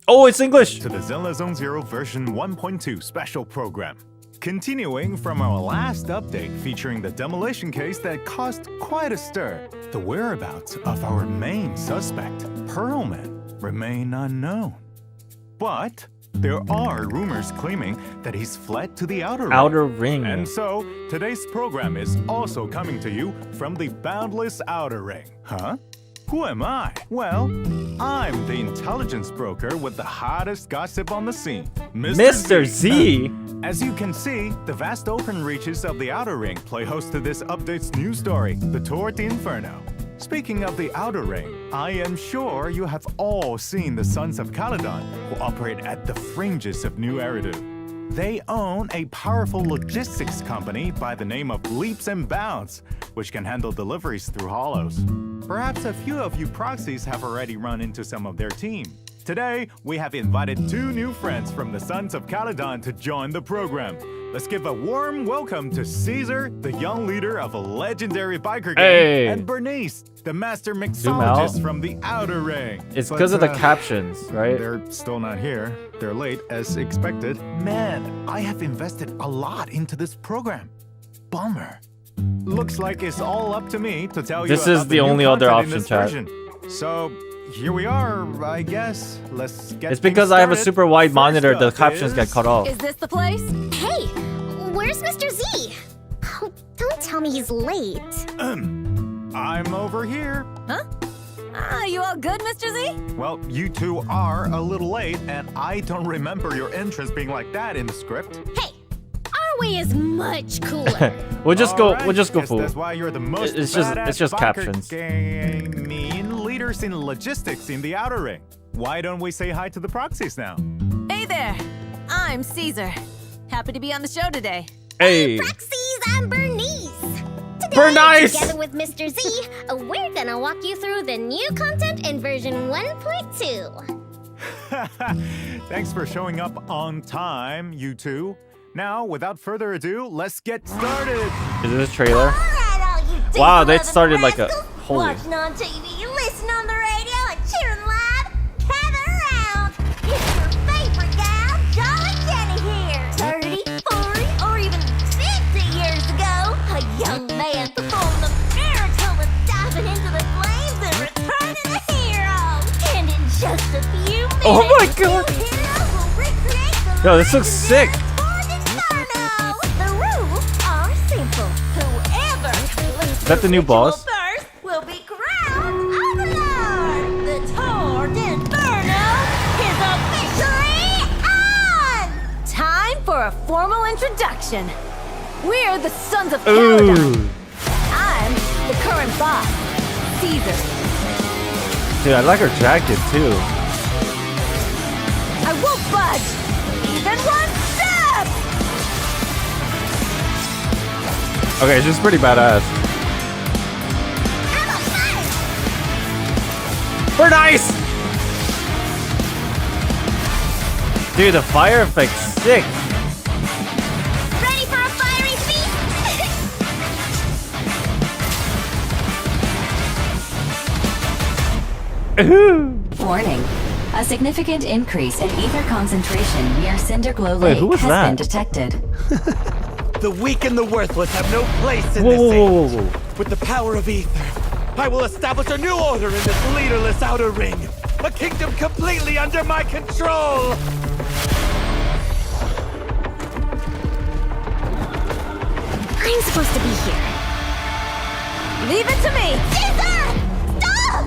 Oh, it's English! To the Zenless Zone Zero version 1.2 special program. Continuing from our last update featuring the demolition case that caused quite a stir, the whereabouts of our main suspect, Pearlman, remain unknown. But there are rumors claiming that he's fled to the Outer Ring. And so, today's program is also coming to you from the boundless Outer Ring. Huh? Who am I? Well, I'm the intelligence broker with the hottest gossip on the scene, Mr. Z! As you can see, the vast open reaches of the Outer Ring play host to this update's new story, the Tour d'Inferno. Speaking of the Outer Ring, I am sure you have all seen the Sons of Caledon, who operate at the fringes of New Eridu. They own a powerful logistics company by the name of Leaps and Bounds, which can handle deliveries through hollows. Perhaps a few of you proxies have already run into some of their team. Today, we have invited two new friends from the Sons of Caledon to join the program. Let's give a warm welcome to Caesar, the young leader of a legendary biker gang, and Bernice, the master mixologist from the Outer Ring. It's because of the captions, right? They're still not here. They're late, as expected. Man, I have invested a lot into this program. Bummer. Looks like it's all up to me to tell you this about is the only other option, chat. So, here we are, I guess. Let's get It's because I have a super wide monitor, the captions get cut off. Is this the place? Hey, where's Mr. Z? Oh, don't tell me he's late. I'm over here. Huh? You all good, Mr. Z? Well, you two are a little late, and I don't remember your entrance being like that in the script. Hey, our way is much cooler. We'll just go full. That's why you're the most it's just captions. Leaders in logistics in the Outer Ring. Why don't we say hi to the proxies now? Hey there, I'm Caesar. Happy to be on the show today. Hey, Proxies, I'm Bernice. Today, BURNICE! together with Mr. Z, we're gonna walk you through the new content in version 1.2. Thanks for showing up on time, you two. Now, without further ado, let's get started. is this a trailer? All right, all you Wow, they diesel-loving started like a rascals. holy. Watching on TV, listen on the radio, and cheering live. Gather around. It's your favorite gal, Jolly Jenny here. 30, 40, or even 50 years ago, a young man performed the miracle of diving into the flames and returning a hero. And in just a few minutes, Oh my God. you heroes will recreate the Yo, this looks sick. The rules are simple. Whoever completes Is that the new boss? first will be crowned Overlord. The Tour d'Inferno is officially on! Time for a formal introduction. We're the Sons of Caledon. Ooh, I'm the current boss, Caesar. dude, I like her jacket too. I won't budge, even one step! Okay, she's pretty badass. Have a fight! BURNICE! Dude, the fire effect's sick. Ready for a fiery feast? Warning. A significant increase in ether concentration near Cinderglow Wait, Lake who was has that? been detected. The weak and the worthless have no place in Whoa, this whoa, whoa, age. whoa, whoa. With the power of ether, I will establish a new order in this leaderless Outer Ring. A kingdom completely under my control. I'm supposed to be here. Leave it to me! Caesar! Stop!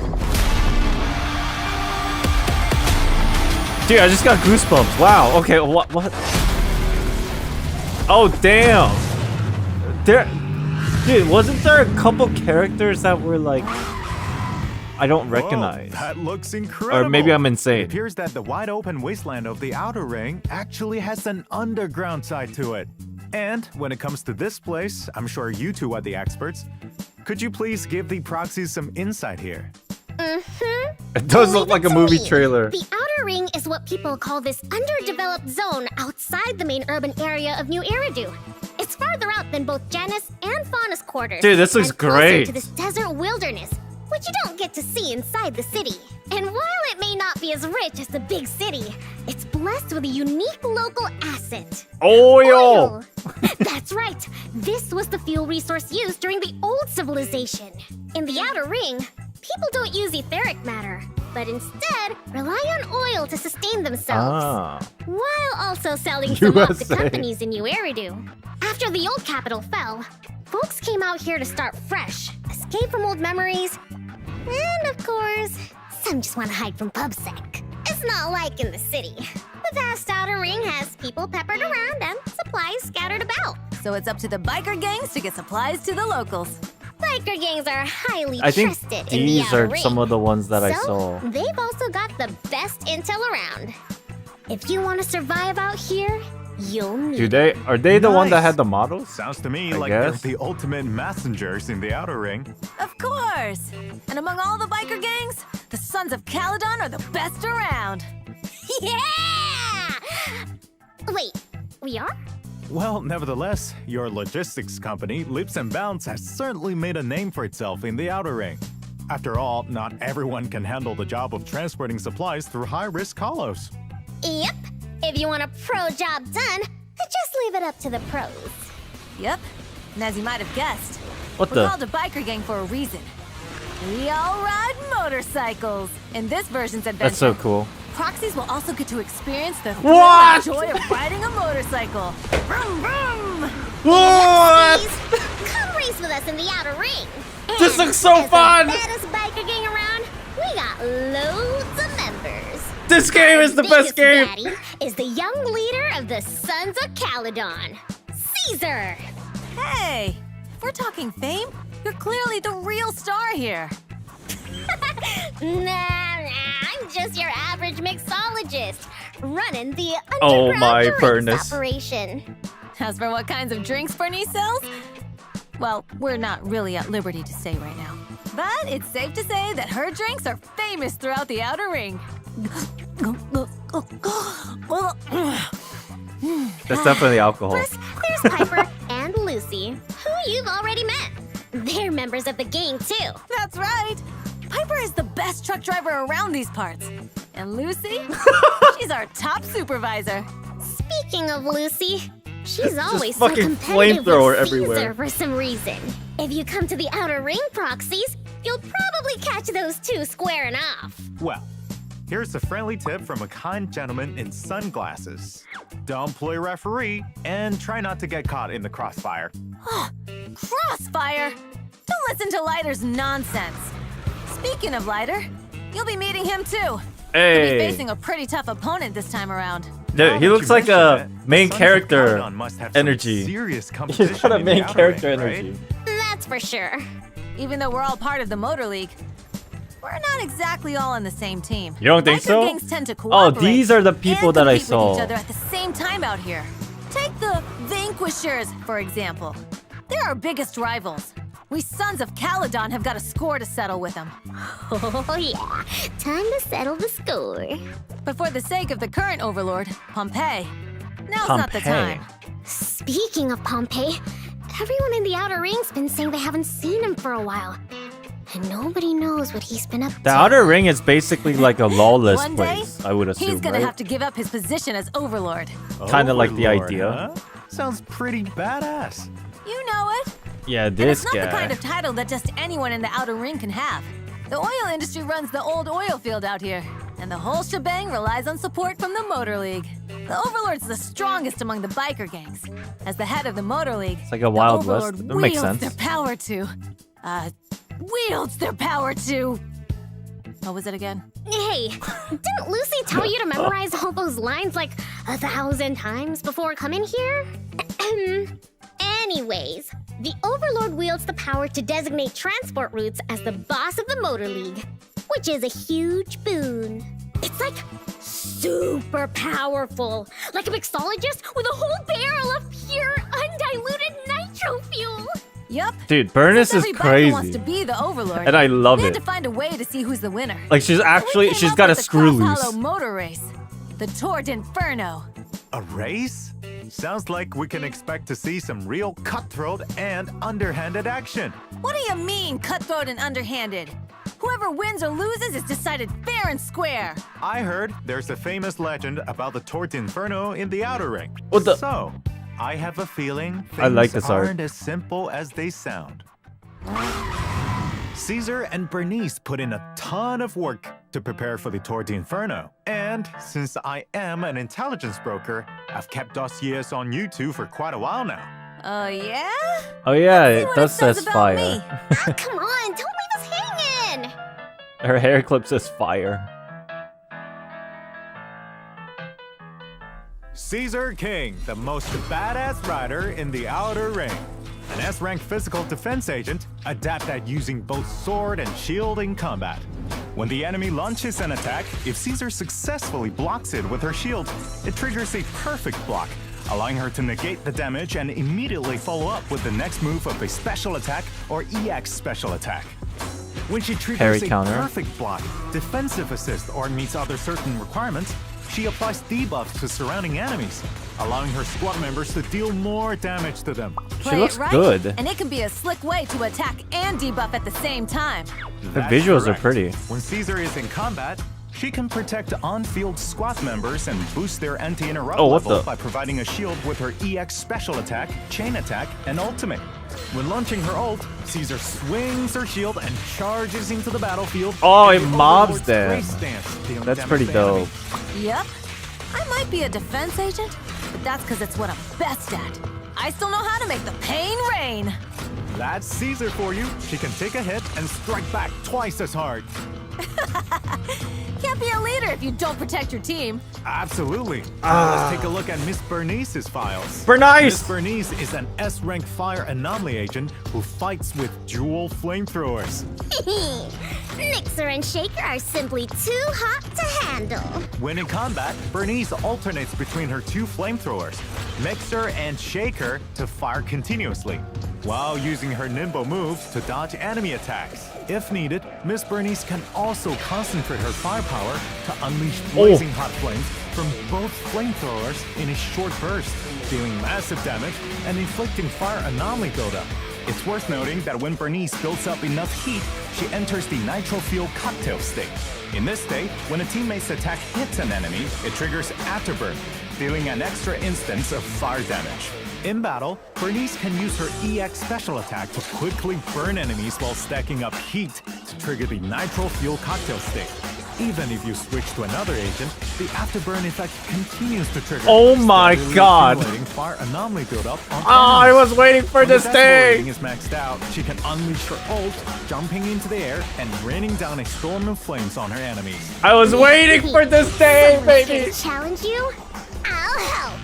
Dude, I just got goosebumps. Wow. Okay. What? Oh damn. Dude, wasn't there a couple characters that were like I don't recognize? Whoa, that looks incredible. Or maybe I'm insane. It appears that the wide open wasteland of the Outer Ring actually has an underground side to it. And when it comes to this place, I'm sure you two are the experts. Could you please give the proxies some insight here? It does look like a movie trailer. The Outer Ring is what people call this underdeveloped zone outside the main urban area of New Eridu. It's farther out than both Janus and Faunus quarters. Dude, this looks and closer great. to this desert wilderness, which you don't get to see inside the city. And while it may not be as rich as the big city, it's blessed with a unique local asset. Oil! That's right. This was the fuel resource used during the old civilization. In the Outer Ring, people don't use etheric matter, but instead rely on oil to sustain themselves, while also selling some off to USA. companies in New Eridu. After the old capital fell, folks came out here to start fresh, escape from old memories, and of course, some just want to hide from PubSec. It's not like in the city. The vast Outer Ring has people peppered around and supplies scattered about. So it's up to the biker gangs to get supplies to the locals. Biker gangs are highly I think trusted in the these Outer are Ring. some of the ones that I So, saw. they've also got the best intel around. If you want to survive out here, you'll need Are they the one that Nice. had the models? Sounds to me I like guess. they're the ultimate messengers in the Outer Ring. Of course! And among all the biker gangs, the Sons of Caledon are the best around. Yeah! Wait, we are? Well, nevertheless, your logistics company, Leaps and Bounds, has certainly made a name for itself in the Outer Ring. After all, not everyone can handle the job of transporting supplies through high-risk hollows. Yep. If you want a pro job done, just leave it up to the pros. Yep. And as you might have guessed, What we're the? called a biker gang for a reason. We all ride motorcycles. In this version's adventure, That's so cool. proxies will also get to experience the thrill What? and joy of riding a motorcycle. Vroom, vroom. What? Please, come race with us in the Outer Ring. This And looks so as fun! the baddest biker gang around, we got loads of members. This game is the best Biggest game! baddie is the young leader of the Sons of Caledon, Caesar. Hey, if we're talking fame, you're clearly the real star here. Nah, I'm just your average mixologist, running the Oh underground my drinks Burnus. operation. As for what kinds of drinks Bernice sells, well, we're not really at liberty to say right now. But it's safe to say that her drinks are famous throughout the Outer Ring. That's definitely alcohol. Plus, there's Piper and Lucy, who you've already met. They're members of the gang too. That's right. Piper is the best truck driver around these parts. And Lucy? She's our top supervisor. Speaking of Lucy, she's always so fucking competitive flamethrower with Caesar everywhere. for some reason. If you come to the Outer Ring proxies, you'll probably catch those two squaring off. Well, here's a friendly tip from a kind gentleman in sunglasses. Don't play referee and try not to get caught in the crossfire. Crossfire! Don't listen to Lighter's nonsense. Speaking of Lighter, you'll be meeting him too. He'll be Hey, facing a pretty tough opponent this time around. dude, Now he that looks you like mention a it, the main Sons of character Caledon must have some energy. serious competition He's got a in the main Outer character Ring, energy. right? That's for sure. Even though we're all part of the Motor League, we're not exactly all on the same team. You don't think Biker so? gangs tend to Oh, cooperate these are the people and that I compete with each saw. other at the same time out here. Take the Vanquishers, for example. They're our biggest rivals. We Sons of Caledon have got a score to settle with them. Oh yeah, time to settle the score. But for the sake of the current overlord, Pompeii, now's not the Pompeii. time. Speaking of Pompeii, everyone in the Outer Ring's been saying they haven't seen him for a while. And nobody knows what he's been up The to. Outer Ring is basically like a lawless One day, place, I would assume, he's gonna right? have to give up his position as overlord. Kinda like the Overlord, idea. huh? Sounds pretty badass. You know it. Yeah, And this it's not guy. the kind of title that just anyone in the Outer Ring can have. The oil industry runs the old oil field out here, and the whole shebang relies on support from the Motor League. The Overlord's the strongest among the biker gangs. As the head of the Motor League, It's like a Wild the West. Overlord That makes wields sense. their power to, wields their power to. What was it again? Hey, didn't Lucy tell you to memorize all those lines like 1,000 times before coming here? Anyways, the Overlord wields the power to designate transport routes as the boss of the Motor League, which is a huge boon. It's like super powerful, like a mixologist with a whole barrel of pure, undiluted nitro fuel. Yup. Dude, Burnus Since is every biker wants crazy. to be the Overlord, And I love we had it. to find a way to see who's the winner. Like, she's So we actually, came she's up got a with the screw Cross loose. Hollow motor race, the Tour d'Inferno. A race? Sounds like we can expect to see some real cutthroat and underhanded action. What do you mean, cutthroat and underhanded? Whoever wins or loses is decided fair and square. I heard there's a famous legend about the Tort Inferno in the Outer Ring. What the- So, I have a feeling things I like this art. aren't as simple as they sound. Caesar and Bernice put in a ton of work to prepare for the Tort Inferno. And since I am an intelligence broker, I've kept dossiers on you two for quite a while now. Oh, yeah? Oh yeah, See it what does says says about fire. me. Ah, come on, don't leave us hanging! Her hair clip says fire. Caesar King, the most badass rider in the Outer Ring. An S-rank physical defense agent, adept at using both sword and shield in combat. When the enemy launches an attack, if Caesar successfully blocks it with her shield, it triggers a perfect block, allowing her to negate the damage and immediately follow up with the next move of a special attack or EX special attack. When she Parry triggers a counter. perfect block, defensive assist, or meets other certain requirements, she applies debuffs to surrounding enemies, allowing her squad members to deal more damage to them. She Play looks it right, good. And it can be a slick way to attack and debuff at the same time. The That's visuals are correct. pretty. When Caesar is in combat, she can protect on-field squad members and boost their anti-interrupt Oh, what level the- by providing a shield with her EX special attack, chain attack, and ultimate. When launching her ult, Caesar swings her shield and charges into the battlefield. Oh, in it the mobs Overlord's them. grace stance, dealing That's damage pretty to enemy. dope. Yep. I might be a defense agent, but that's because it's what I'm best at. I still know how to make the pain rain. That's Caesar for you. She can take a hit and strike back twice as hard. Can't be a leader if you don't protect your team. Absolutely. Let's take a look at Miss Bernice's files. Bernice! Miss Bernice is an S-rank fire anomaly agent who fights with dual flamethrowers. Mixer and Shaker are simply too hot to handle. When in combat, Bernice alternates between her two flamethrowers, Mixer and Shaker, to fire continuously, while using her nimble moves to dodge enemy attacks. If needed, Miss Bernice can also concentrate her firepower to unleash blazing hot flames from both flamethrowers in a short burst, dealing massive damage and inflicting fire anomaly buildup. It's worth noting that when Bernice builds up enough heat, she enters the nitro fuel cocktail state. In this state, when a teammate's attack hits an enemy, it triggers Afterburn, dealing an extra instance of fire damage. In battle, Bernice can use her EX special attack to quickly burn enemies while stacking up heat to trigger the nitro fuel cocktail state. Even if you switch to another agent, the afterburn effect continues to trigger. Oh my steadily God. accumulating fire anomaly buildup on I enemies. was waiting for When this the decibel rating thing. is maxed out, she can unleash her ult, jumping into the air and raining down a storm of flames on her enemies. I was waiting for this thing, Someone's here baby. to challenge you? I'll help.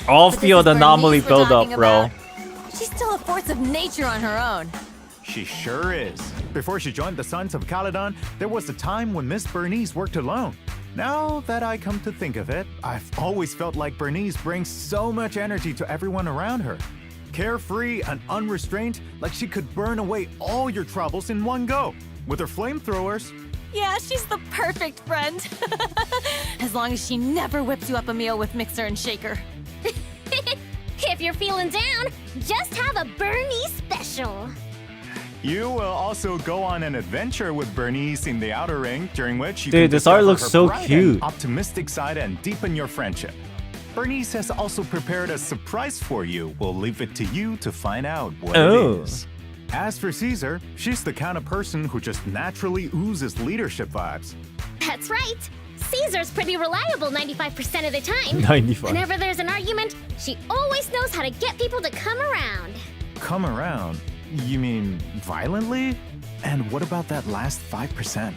All But this field is anomaly Bernice we're build up, talking bro. about. She's still a force of nature on her own. She sure is. Before she joined the Sons of Caledon, there was a time when Miss Bernice worked alone. Now that I come to think of it, I've always felt like Bernice brings so much energy to everyone around her. Carefree and unrestrained, like she could burn away all your troubles in one go. With her flamethrowers, Yeah, she's the perfect friend. As long as she never whips you up a meal with Mixer and Shaker. If you're feeling down, just have a Bernie special. you will also go on an adventure with Bernice in the Outer Ring, during which you Dude, can this art discover looks her so bright and cute. optimistic side and deepen your friendship. Bernice has also prepared a surprise for you. We'll leave it to you to find out what Oh. it is. As for Caesar, she's the kind of person who just naturally oozes leadership vibes. That's right. Caesar's pretty reliable 95% of the time. 95. Whenever there's an argument, she always knows how to get people to come around. Come around? You mean violently? And what about that last 5%?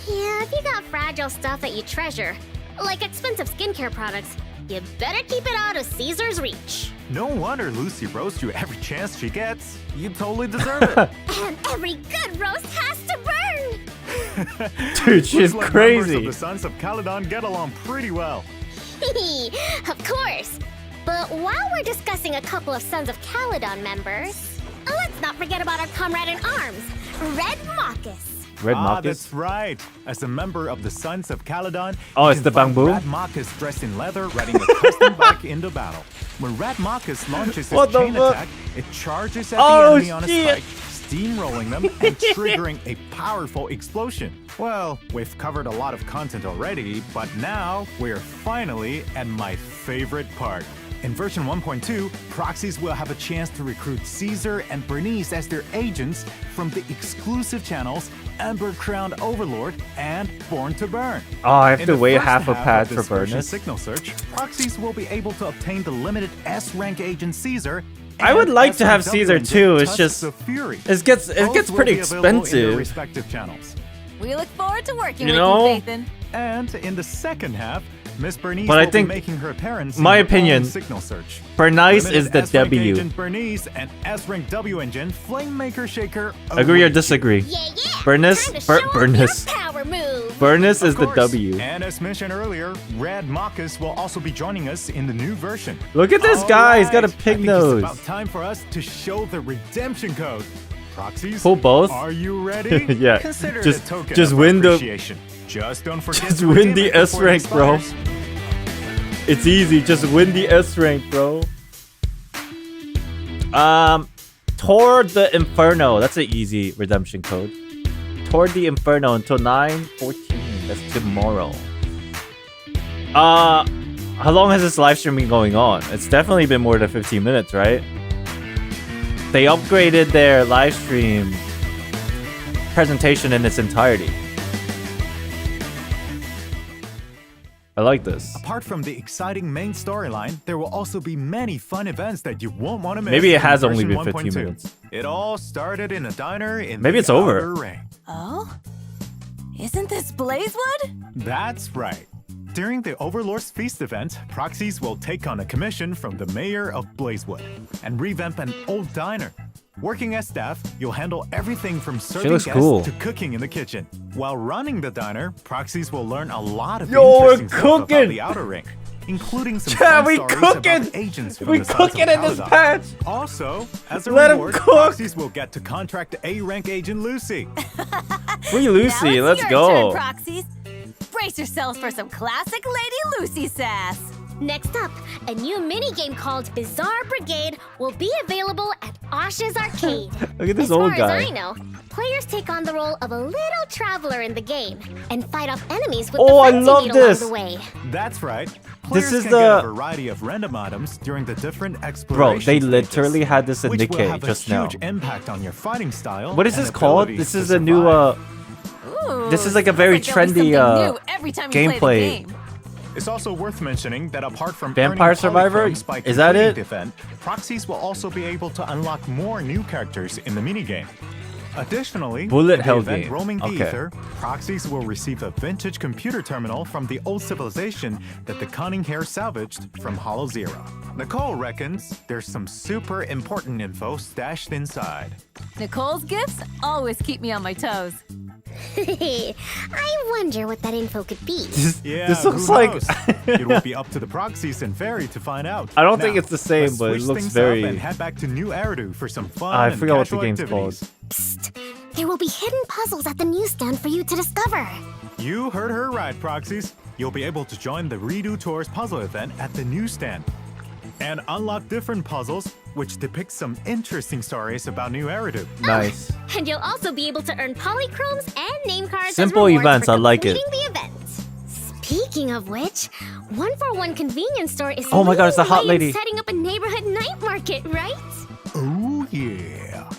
Yeah, if you got fragile stuff that you treasure, like expensive skincare products, you better keep it out of Caesar's reach. No wonder Lucy roasts you every chance she gets. You totally deserve it. And every good roast has to burn! Dude, she's Looks like members crazy. of the Sons of Caledon get along pretty well. Of course. But while we're discussing a couple of Sons of Caledon members, let's not forget about our comrade in arms, Red Marcus. Red Ah, Marcus. that's right. As a member of the Sons of Caledon, Oh, you it's can the find bamboo? Red Marcus dressed in leather, riding a custom bike into battle. When Red Marcus launches his What the chain fuck? attack, it charges at Oh, the enemy on a shit. spike, steamrolling them and triggering a powerful explosion. Well, we've covered a lot of content already, but now we're finally at my favorite part. In version 1.2, proxies will have a chance to recruit Caesar and Bernice as their agents from the exclusive channels Ember Crowned Overlord and Born to Burn. Oh, I have In to the wait first half a half pad of for this version BURNICE. Signal search, proxies will be able to obtain the limited S-rank agent Caesar. I would and like to have SRW Caesar agent too. It's Tusks just of Fury. it gets Both will pretty be available in their expensive. respective channels. We look forward to working You with know? you, Phaethon. And in the second half, Miss Bernice But I will think- be making her appearance my in her opinion, own Signal search. BURNICE Limited is the S-rank W. agent Bernice and S-rank W engine Flamemaker Shaker. Agree or await you. disagree? Yeah, yeah. BURNICE, Time to show off BURNICE. your power move. BURNICE is Of the course. W. And as mentioned earlier, Red Marcus will also be joining us in the new version. Look at this guy. He's got a Alright, pig I think nose. It's about time for us to show the redemption code. Proxies, Pull both? Are you ready? Yeah. Consider Just- it a token just of win the- appreciation. Just don't forget Just to win redeem the it before S it rank, bro. expires. It's easy. Just win the S rank, bro. Toward the Inferno. That's an easy redemption code. Toward the Inferno until 9/14. That's tomorrow. How long has this live stream been going on? It's definitely been more than 15 minutes, right? They upgraded their live stream presentation in its entirety. I like this. Apart from the exciting main storyline, there will also be many fun events that you won't want to miss. Maybe it in has only version been 15 1.2. minutes. It all started in a diner in Maybe the it's over. Outer Ring. Oh? Isn't this Blazewood? That's right. During the Overlord's Feast event, proxies will take on a commission from the mayor of Blazewood and revamp an old diner. Working as staff, you'll handle everything from serving looks guests cool. to cooking in the kitchen. While running the diner, proxies will learn a lot of Yo, we're interesting stuff about cooking! the Outer Ring, including some Yeah, fun we stories cooking! about agents from We the Sons of cooking in this Paladon. patch! Also, as a Let 'em reward, cook! proxies will get to contract A-rank agent Lucy. Free Now Lucy, it's let's your go. turn, Proxies. Brace yourselves for some classic Lady Lucy sass. Next up, a new minigame called Bizarre Brigade will be available at Osh's Arcade. Look at this as old far guy. as I know, players take on the role of a little traveler in the game and fight off enemies with Oh, the I friends love you meet this. along the way. That's right. This Players is can get the- a variety of random items during the different Bro, explorations. they literally had this in which will Nikkei have just a now. huge impact on your fighting style. What is and this called? abilities This to is a new survive. Ooh, This is like a sounds very there'll be trendy, something new every time you play gameplay. the game. It's also worth mentioning that apart from Vampire earning Survivor? polychromes by Is that completing it? the event, proxies will also be able to unlock more new characters in the minigame. Additionally, Bullet in the hell event game. Roaming the Okay. Ether, proxies will receive a vintage computer terminal from the old civilization that the Cunning Hair salvaged from Hollow Zero. Nicole reckons there's some super important info stashed inside. Nicole's gifts always keep me on my toes. I wonder what that info could be. Yeah, This looks who like knows? It will be up to the proxies and Fairy to find out. I don't think Now, it's the same, let's but it switch looks things very- up and head back to New Eridu for some fun I and forgot what the casual game's activities. called. Psst. There will be hidden puzzles at the newsstand for you to discover. You heard her right, Proxies. You'll be able to join the Redo Tours puzzle event at the newsstand and unlock different puzzles which depict some interesting stories about New Eridu. Nice. And you'll also be able to earn polychromes and name cards Simple as rewards events, for I like it. completing the event. Speaking of which, 141 convenience store is Oh my God, it's the leading hot way in lady. setting up a neighborhood night market, right? Oh yeah.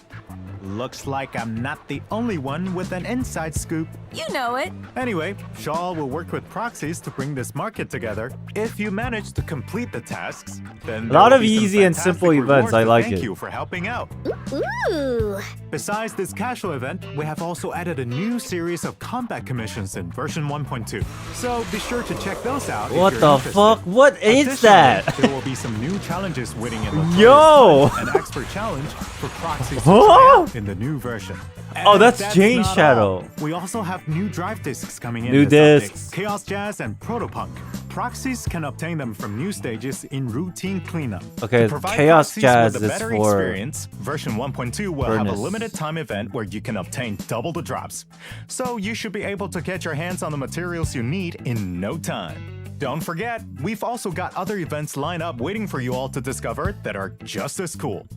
Looks like I'm not the only one with an inside scoop. You know it. Anyway, Shaw will work with proxies to bring this market together. If you manage to complete the tasks, then A lot there of will be some easy and fantastic simple events, rewards I to like thank it. you for helping out. Ooh. Besides this casual event, we have also added a new series of combat commissions in version 1.2. So be sure to check those out. if What you're the interested. fuck? What is Additionally, that? There will be some new challenges waiting in the Yo! an expert challenge for proxies to Huh? try out in the new version. Oh, And that's Jane not Shadow. all. We also have new drive discs coming in. New this update. discs. Chaos Jazz and Protopunk. Proxies can obtain them from new stages in routine cleanup. Okay, To provide Chaos proxies Jazz with a is better for experience, version 1.2 will have a BURNICE. limited time event where you can obtain double the drops. So you should be able to get your hands on the materials you need in no time. Don't forget, we've also got other events lined up waiting for you all to discover that are just as cool.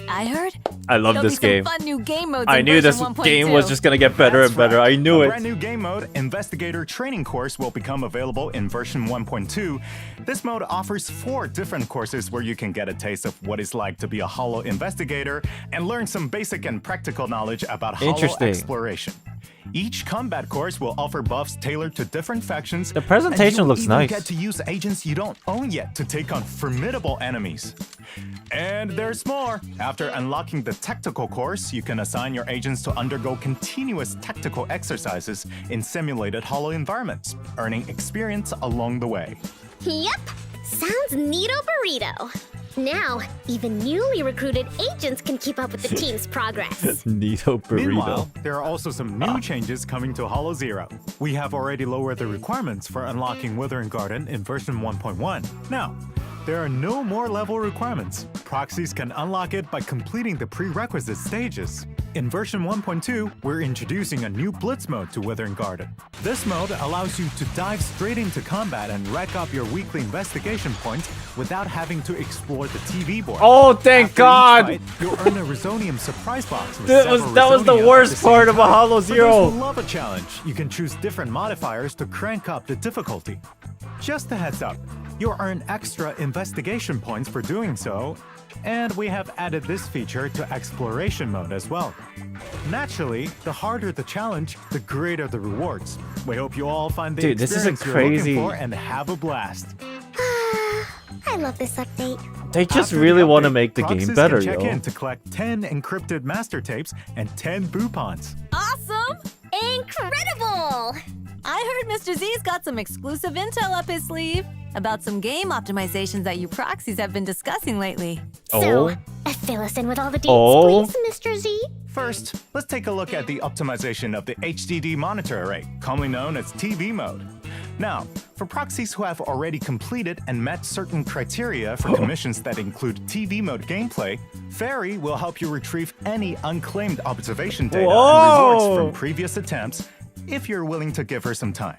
I heard I love there'll this be game. some fun new game modes I in knew version this 1.2. game was just gonna get better That's and better. right. I knew A it. brand new game mode, Investigator Training Course, will become available in version 1.2. This mode offers 4 different courses where you can get a taste of what it's like to be a Holo investigator and learn some basic and practical knowledge about Holo Interesting. exploration. Each combat course will offer buffs tailored to different factions. The presentation and looks you'll even nice. get to use agents you don't own yet to take on formidable enemies. And there's more. After unlocking the tactical course, you can assign your agents to undergo continuous tactical exercises in simulated Holo environments, earning experience along the way. Yep, sounds neato burrito. Now, even newly recruited agents can keep up with the team's progress. Nito burrito. Meanwhile, there are also some new changes coming to Holo Zero. We have already lowered the requirements for unlocking Withering Garden in version 1.1. Now, there are no more level requirements. Proxies can unlock it by completing the prerequisite stages. In version 1.2, we're introducing a new Blitz mode to Withering Garden. This mode allows you to dive straight into combat and rack up your weekly investigation points without having to explore the TV board. Oh, thank After each God! fight, you'll earn a Resonium surprise box. With That several was the Resonia worst at same part of a time. Holo For those Zero. who love a challenge, you can choose different modifiers to crank up the difficulty. Just a heads up, you'll earn extra investigation points for doing so, and we have added this feature to exploration mode as well. Naturally, the harder the challenge, the greater the rewards. We hope you all find the Dude, this is a experience you're crazy- looking for and have a blast. I love this update. They just After the really want to update, make the proxies game better, can check yo. in to collect 10 encrypted master tapes and 10 boopons. Awesome! Incredible! I heard Mr. Z's got some exclusive intel up his sleeve about some game optimizations that you proxies have been discussing lately. So, Oh. fill us in with all the deets, Oh. please, Mr. Z. First, let's take a look at the optimization of the HDD monitor array, commonly known as TV mode. Now, for proxies who have already completed and met certain criteria for commissions that include TV mode gameplay, Fairy will help you retrieve any unclaimed observation data and rewards Whoa! from previous attempts if you're willing to give her some time.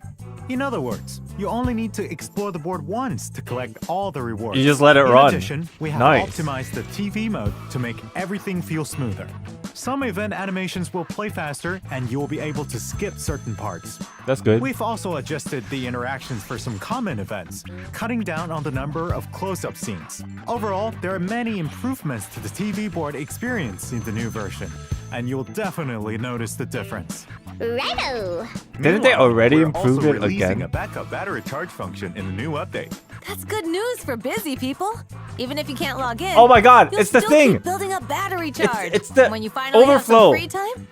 In other words, you only need to explore the board once to collect all the rewards. You just let it In run. addition, we have Nice. optimized the TV mode to make everything feel smoother. Some event animations will play faster, and you'll be able to skip certain parts. That's good. We've also adjusted the interactions for some common events, cutting down on the number of close-up scenes. Overall, there are many improvements to the TV board experience in the new version, and you'll definitely notice the difference. Righto! Didn't they Meanwhile, already we're improve also it releasing again? a backup battery charge function in the new update. That's good news for busy people. Even if you can't log in. Oh my God, you'll it's the still thing. Keep building up battery charge. it's the And when you finally overflow. have some free time,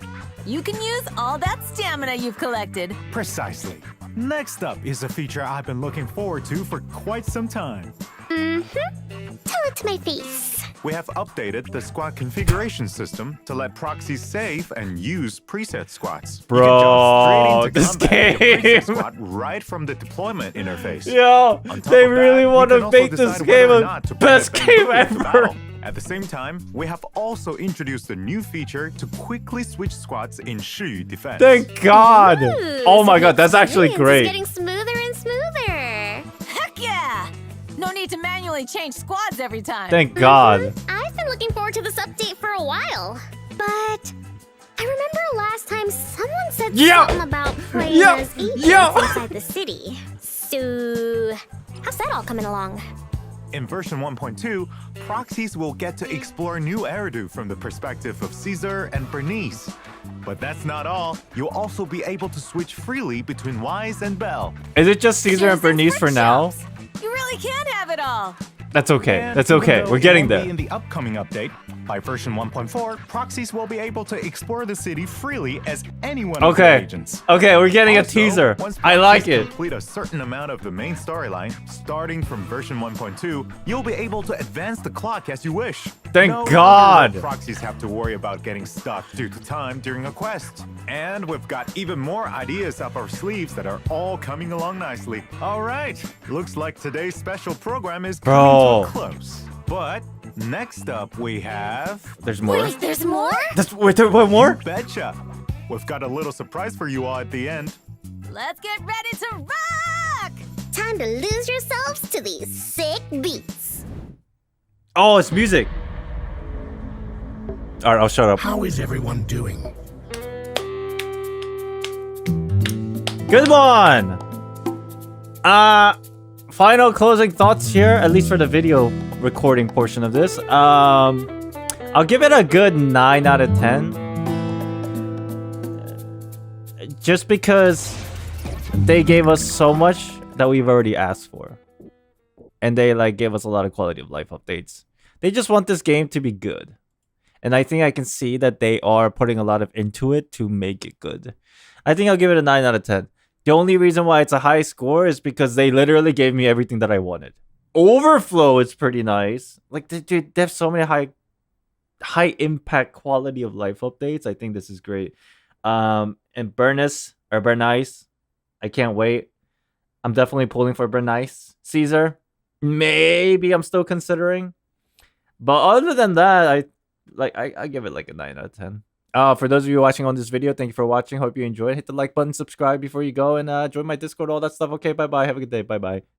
you can use all that stamina you've collected. Precisely. Next up is a feature I've been looking forward to for quite some time. Tell it to my face. We have updated the squad configuration system to let proxies save and use preset squads. Bro, you can jump straight into this combat with your game. preset squad right from the deployment interface. Yo, On top they of that, really you want can to also make this decide game whether or a not to best press and game move into ever. battle. At the same time, we have also introduced a new feature to quickly switch squads in Shi defense. Thank God. Ooh, Oh my so the God, that's actually experience is great. getting smoother and smoother. Heck yeah! No need to manually change squads every time. Thank God. I've been looking forward to this update for a while, but I remember last time someone said Yeah. something about playing Yeah. as agents Yeah. inside the city. So, how's that all coming along? In version 1.2, proxies will get to explore new Eridu from the perspective of Caesar and Bernice. But that's not all. You'll also be able to switch freely between Wise and Belle. Is it just Caesar and Shows and Bernice for now? workshops. You really can have it all. That's okay. And That's even okay. though We're it getting won't be there. in the upcoming update, by version 1.4, proxies will be able to explore the city freely as any one of their Okay. agents. Okay, we're getting a Also, teaser. once I like proxies it. complete a certain amount of the main storyline, starting from version 1.2, you'll be able to advance the clock as you wish. Thank No God. longer will proxies have to worry about getting stuck due to time during a quest. And we've got even more ideas up our sleeves that are all coming along nicely. All right, looks like today's special program is coming Bro. to a close. But next up we have... There's more. Wait, there's more? Wait, there one more? Betcha! We've got a little surprise for you all at the end. Let's get ready to rock! Time to lose yourselves to these sick beats. Oh, it's music. All right, I'll shut up. How is everyone doing? Good one. Final closing thoughts here, at least for the video recording portion of this. I'll give it a good 9 out of 10. Just because they gave us so much that we've already asked for. And they like gave us a lot of quality of life updates. They just want this game to be good. And I think I can see that they are putting a lot of into it to make it good. I think I'll give it a 9 out of 10. The only reason why it's a high score is because they literally gave me everything that I wanted. Overflow is pretty nice. Like, dude, they have so many high impact quality of life updates. I think this is great. And BURNICE, I can't wait. I'm definitely pulling for BURNICE. Caesar, maybe I'm still considering. But other than that, I give it like a 9 out of 10. For those of you watching on this video, thank you for watching. Hope you enjoyed. Hit the like button, subscribe before you go, and join my Discord, all that stuff. Okay, bye-bye. Have a good day. Bye-bye.